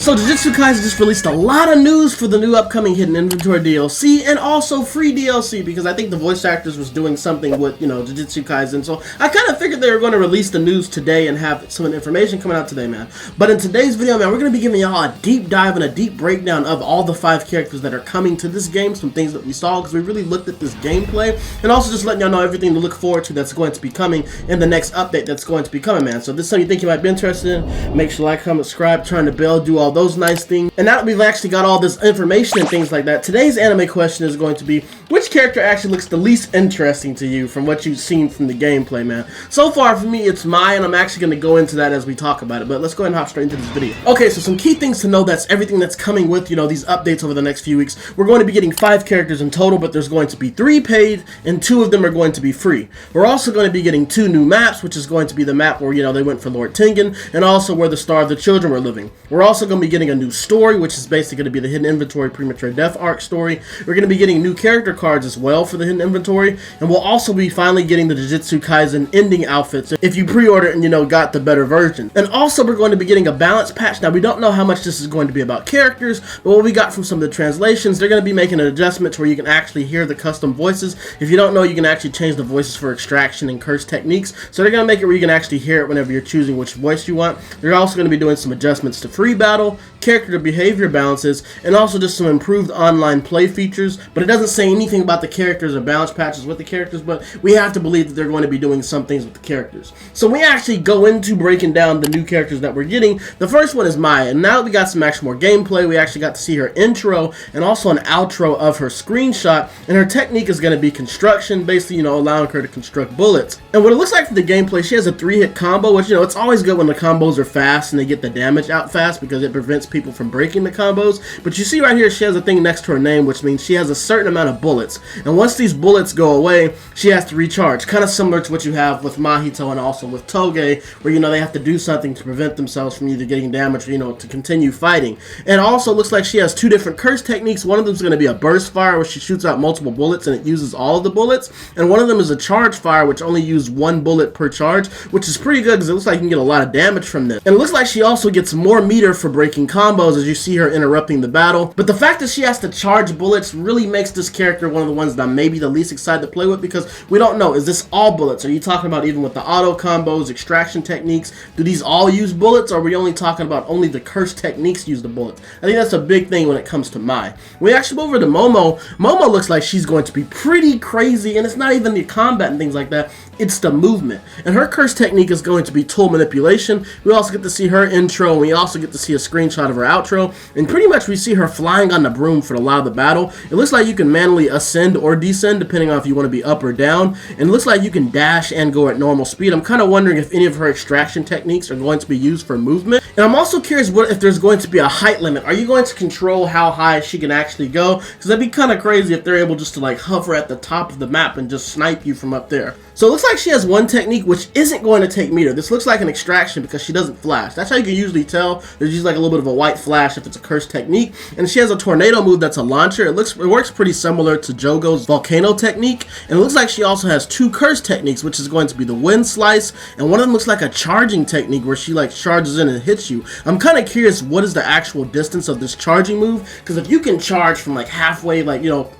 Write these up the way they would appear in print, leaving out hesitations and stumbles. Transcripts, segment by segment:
So Jujutsu Kaisen just released a lot of news for the new upcoming Hidden Inventory DLC and also free DLC because I think the voice actors was doing something with, Jujutsu Kaisen. So I kind of figured they were going to release the news today and have some information coming out today, man. But in today's video, man, we're going to be giving y'all a deep dive and a deep breakdown of all the 5 characters that are coming to this game, some things that we saw because we really looked at this gameplay, and also just letting y'all know everything to look forward to that's going to be coming in the next update that's going to be coming, man. So if this is something you think you might be interested in, make sure to like, comment, subscribe, turn the bell, do all those nice things. And now that we've actually got all this information and things like that, today's anime question is going to be, which character actually looks the least interesting to you from what you've seen from the gameplay, man? So far for me, it's Mai, and I'm actually going to go into that as we talk about it, but let's go ahead and hop straight into this video. Okay, so some key things to know, that's everything that's coming with, these updates over the next few weeks. We're going to be getting 5 characters in total, but there's going to be 3 paid, and 2 of them are going to be free. We're also going to be getting 2 new maps, which is going to be the map where, they went for Lord Tengen, and also where the Star of the Children were living. We're also going to be getting a new story, which is basically going to be the Hidden Inventory Premature Death arc story. We're going to be getting new character cards as well for the Hidden Inventory, and we'll also be finally getting the Jujutsu Kaisen ending outfits if you pre-order and got the better version. And also we're going to be getting a balance patch. Now we don't know how much this is going to be about characters, but what we got from some of the translations, they're going to be making an adjustment to where you can actually hear the custom voices. If you don't know, you can actually change the voices for extraction and curse techniques, so they're going to make it where you can actually hear it whenever you're choosing which voice you want. They're also going to be doing some adjustments to free battle, character to behavior balances, and also just some improved online play features, but it doesn't say anything about the characters or balance patches with the characters, but we have to believe that they're going to be doing some things with the characters. So we actually go into breaking down the new characters that we're getting. The first one is Maya, and now that we got some actual more gameplay, we actually got to see her intro and also an outro of her screenshot, and her technique is going to be construction, basically, allowing her to construct bullets. And what it looks like for the gameplay, she has a 3-hit combo, which, it's always good when the combos are fast and they get the damage out fast because it prevents people from breaking the combos. But you see right here, she has a thing next to her name, which means she has a certain amount of bullets, and once these bullets go away, she has to recharge, kind of similar to what you have with Mahito and also with Toge, where they have to do something to prevent themselves from either getting damaged or to continue fighting. And also looks like she has 2 different curse techniques. One of them is going to be a burst fire, where she shoots out multiple bullets and it uses all of the bullets, and one of them is a charge fire, which only uses 1 bullet per charge, which is pretty good because it looks like you can get a lot of damage from this. And it looks like she also gets more meter for breaking combos as you see her interrupting the battle. But the fact that she has to charge bullets really makes this character one of the ones that I'm maybe the least excited to play with, because we don't know, is this all bullets? Are you talking about even with the auto combos, extraction techniques, do these all use bullets, or are we only talking about only the curse techniques use the bullets? I think that's a big thing when it comes to Mai. We actually move over to Momo. Momo looks like she's going to be pretty crazy, and it's not even the combat and things like that, it's the movement. And her curse technique is going to be tool manipulation. We also get to see her intro, and we also get to see a screenshot of her outro, and pretty much we see her flying on the broom for a lot of the battle. It looks like you can manually ascend or descend depending on if you want to be up or down, and it looks like you can dash and go at normal speed. I'm kind of wondering if any of her extraction techniques are going to be used for movement. And I'm also curious if there's going to be a height limit. Are you going to control how high she can actually go? Because that'd be kind of crazy if they're able just to hover at the top of the map and just snipe you from up there. So it looks like she has one technique which isn't going to take meter. This looks like an extraction because she doesn't flash. That's how you can usually tell. There's usually a little bit of a white flash if it's a cursed technique. And she has a tornado move that's a launcher. It works pretty similar to Jogo's volcano technique. And it looks like she also has 2 cursed techniques, which is going to be the wind slice, and one of them looks like a charging technique where she charges in and hits you. I'm kind of curious what is the actual distance of this charging move, because if you can charge from halfway,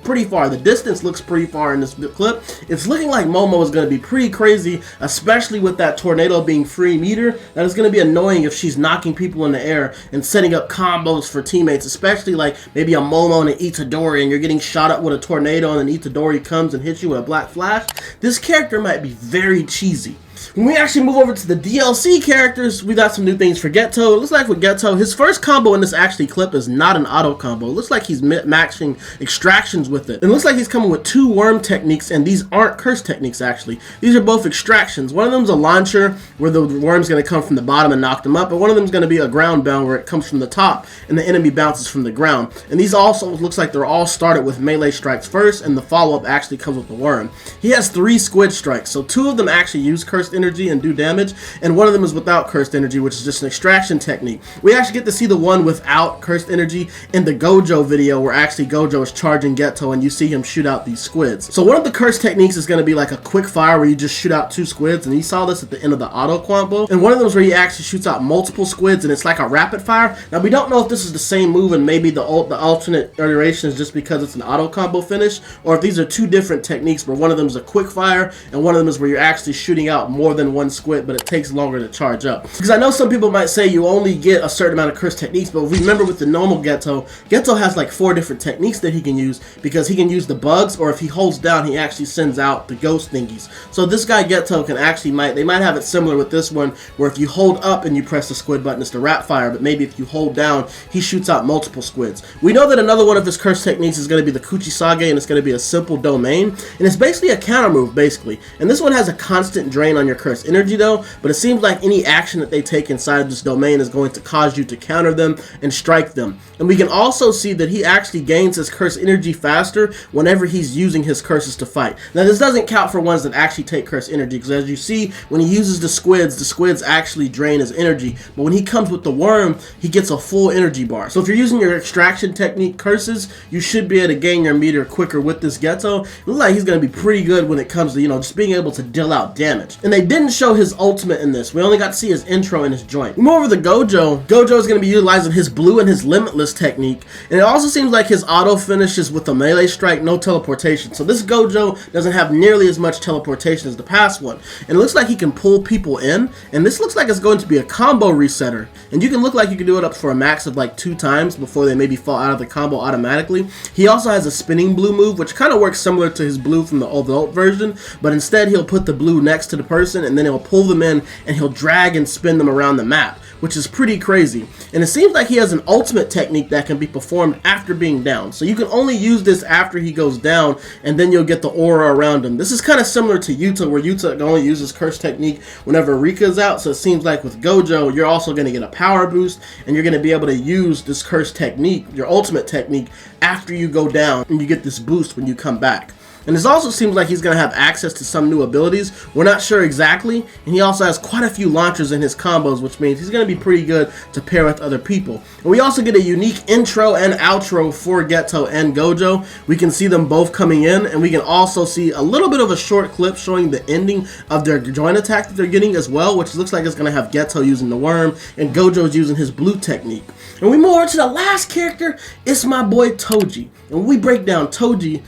pretty far, the distance looks pretty far in this clip. It's looking like Momo is going to be pretty crazy, especially with that tornado being free meter. That is going to be annoying if she's knocking people in the air and setting up combos for teammates, especially maybe a Momo and an Itadori, and you're getting shot up with a tornado and then Itadori comes and hits you with a black flash. This character might be very cheesy. When we actually move over to the DLC characters, we got some new things for Geto. It looks like with Geto, his first combo in this clip is not an auto combo. It looks like he's matching extractions with it. It looks like he's coming with 2 worm techniques, and these aren't curse techniques actually. These are both extractions. One of them is a launcher where the worm's going to come from the bottom and knock them up, but one of them is going to be a ground bound where it comes from the top and the enemy bounces from the ground. And these also looks like they're all started with melee strikes first, and the follow-up actually comes with the worm. He has 3 squid strikes, so 2 of them actually use curse cursed energy and do damage, and one of them is without cursed energy, which is just an extraction technique. We actually get to see the one without cursed energy in the Gojo video, where actually Gojo is charging Geto and you see him shoot out these squids. So one of the cursed techniques is going to be like a quick fire where you just shoot out 2 squids, and you saw this at the end of the auto combo, and one of them is where he actually shoots out multiple squids and it's like a rapid fire. Now we don't know if this is the same move and maybe the alternate iteration is just because it's an auto combo finish, or if these are 2 different techniques where one of them is a quick fire and one of them is where you're actually shooting out more than 1 squid, but it takes longer to charge up. Because I know some people might say you only get a certain amount of cursed techniques, but remember with the normal Geto has like 4 different techniques that he can use, because he can use the bugs, or if he holds down he actually sends out the ghost thingies. So this guy Geto can actually they might have it similar with this one, where if you hold up and you press the squid button it's the rap fire, but maybe if you hold down he shoots out multiple squids. We know that another one of his cursed techniques is going to be the Kuchisage, and it's going to be a simple domain, and it's basically a counter move basically, and this one has a constant drain on your cursed energy though, but it seems like any action that they take inside of this domain is going to cause you to counter them and strike them. And we can also see that he actually gains his cursed energy faster whenever he's using his curses to fight. Now this doesn't count for ones that actually take cursed energy, because as you see when he uses the squids actually drain his energy, but when he comes with the worm he gets a full energy bar. So if you're using your extraction technique curses, you should be able to gain your meter quicker with this Geto. It looks like he's going to be pretty good when it comes to, just being able to deal out damage. And they didn't show his ultimate in this. We only got to see his intro and his joint. More over the Gojo. Gojo is going to be utilizing his blue and his limitless technique, and it also seems like his auto finishes with a melee strike, no teleportation. So this Gojo doesn't have nearly as much teleportation as the past one, and it looks like he can pull people in, and this looks like it's going to be a combo resetter, and you can look like you can do it up for a max of like 2 times before they maybe fall out of the combo automatically. He also has a spinning blue move, which kind of works similar to his blue from the adult version, but instead he'll put the blue next to the person and then he'll pull them in and he'll drag and spin them around the map, which is pretty crazy. And it seems like he has an ultimate technique that can be performed after being down, so you can only use this after he goes down, and then you'll get the aura around him. This is kind of similar to Yuta, where Yuta only uses curse technique whenever Rika's out, so it seems like with Gojo you're also going to get a power boost, and you're going to be able to use this curse technique, your ultimate technique, after you go down, and you get this boost when you come back. And this also seems like he's going to have access to some new abilities. We're not sure exactly. And he also has quite a few launchers in his combos, which means he's going to be pretty good to pair with other people. And we also get a unique intro and outro for Geto and Gojo. We can see them both coming in, and we can also see a little bit of a short clip showing the ending of their joint attack that they're getting as well, which looks like it's going to have Geto using the worm and Gojo's using his blue technique. And we move on to the last character. It's my boy TOJI. And when we break down TOJI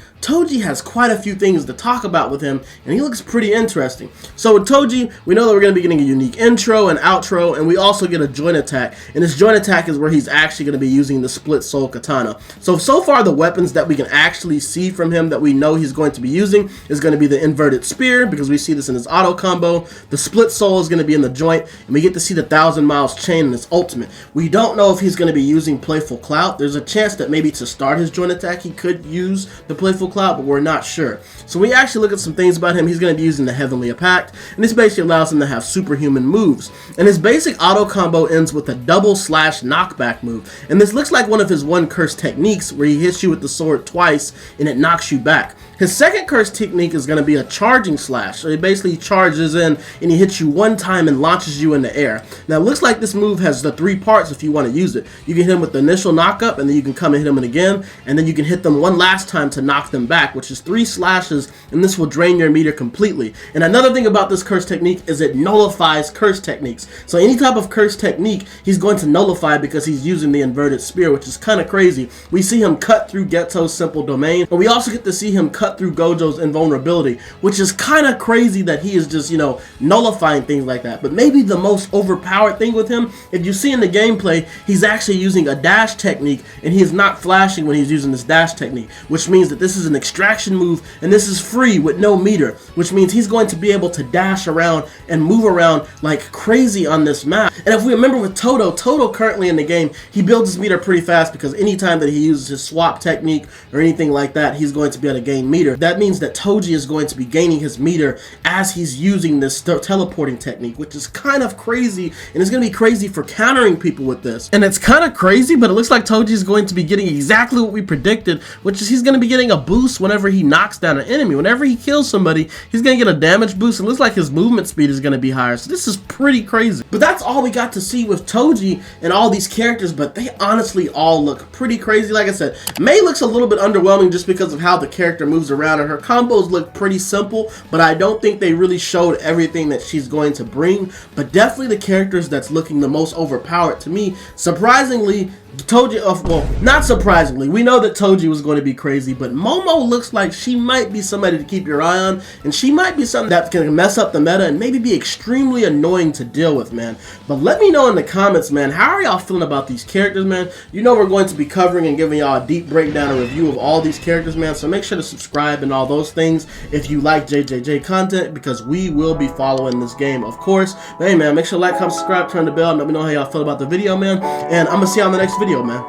has quite a few things to talk about with him, and he looks pretty interesting. So with TOJI, we know that we're going to be getting a unique intro and outro, and we also get a joint attack. And this joint attack is where he's actually going to be using the split soul katana. So far the weapons that we can actually see from him that we know he's going to be using is going to be the inverted spear, because we see this in his auto combo. The split soul is going to be in the joint, and we get to see the 1,000 miles chain in his ultimate. We don't know if he's going to be using playful clout. There's a chance that maybe to start his joint attack he could use the playful clout, but we're not sure. So we actually look at some things about him. He's going to be using the Heavenly Pact, and this basically allows him to have superhuman moves. And his basic auto combo ends with a double slash knockback move, and this looks like one of his one curse techniques where he hits you with the sword twice and it knocks you back. His second curse technique is going to be a charging slash. So he basically charges in and he hits you one time and launches you in the air. Now it looks like this move has the 3 parts if you want to use it. You can hit him with the initial knockup, and then you can come and hit him again, and then you can hit them one last time to knock them back, which is 3 slashes, and this will drain your meter completely. And another thing about this curse technique is it nullifies curse techniques. So any type of curse technique he's going to nullify because he's using the inverted spear, which is kind of crazy. We see him cut through Geto's simple domain, but we also get to see him cut through Gojo's invulnerability, which is kind of crazy that he is just, nullifying things like that. But maybe the most overpowered thing with him, if you see in the gameplay, he's actually using a dash technique, and he is not flashing when he's using this dash technique, which means that this is an extraction move, and this is free with no meter, which means he's going to be able to dash around and move around like crazy on this map. And if we remember with Toto currently in the game, he builds his meter pretty fast, because anytime that he uses his swap technique or anything like that, he's going to be able to gain meter. That means that TOJI is going to be gaining his meter as he's using this teleporting technique, which is kind of crazy, and it's going to be crazy for countering people with this. And it's kind of crazy, but it looks like TOJI is going to be getting exactly what we predicted, which is he's going to be getting a boost whenever he knocks knocks down an enemy. Whenever he kills somebody, he's gonna get a damage boost. It looks like his movement speed is gonna be higher. So this is pretty crazy. But that's all we got to see with TOJI and all these characters, but they honestly all look pretty crazy. Like I said, Mei looks a little bit underwhelming just because of how the character moves around, and her combos look pretty simple, but I don't think they really showed everything that she's going to bring. But definitely the characters that's looking the most overpowered to me, surprisingly, TOJI, well, not surprisingly, we know that TOJI was going to be crazy, but Momo looks like she might be somebody to keep your eye on, and she might be something that can mess up the meta and maybe be extremely annoying to deal with, man. But let me know in the comments, man, how are y'all feeling about these characters, man? You know we're going to be covering and giving y'all a deep breakdown and review of all these characters, man, so make sure to subscribe and all those things if you like JJJ content, because we will be following this game, of course. But hey, man, make sure to like, comment, subscribe, turn the bell, and let me know how y'all feel about the video, man, and I'm gonna see y'all in the next video, man.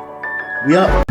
We up.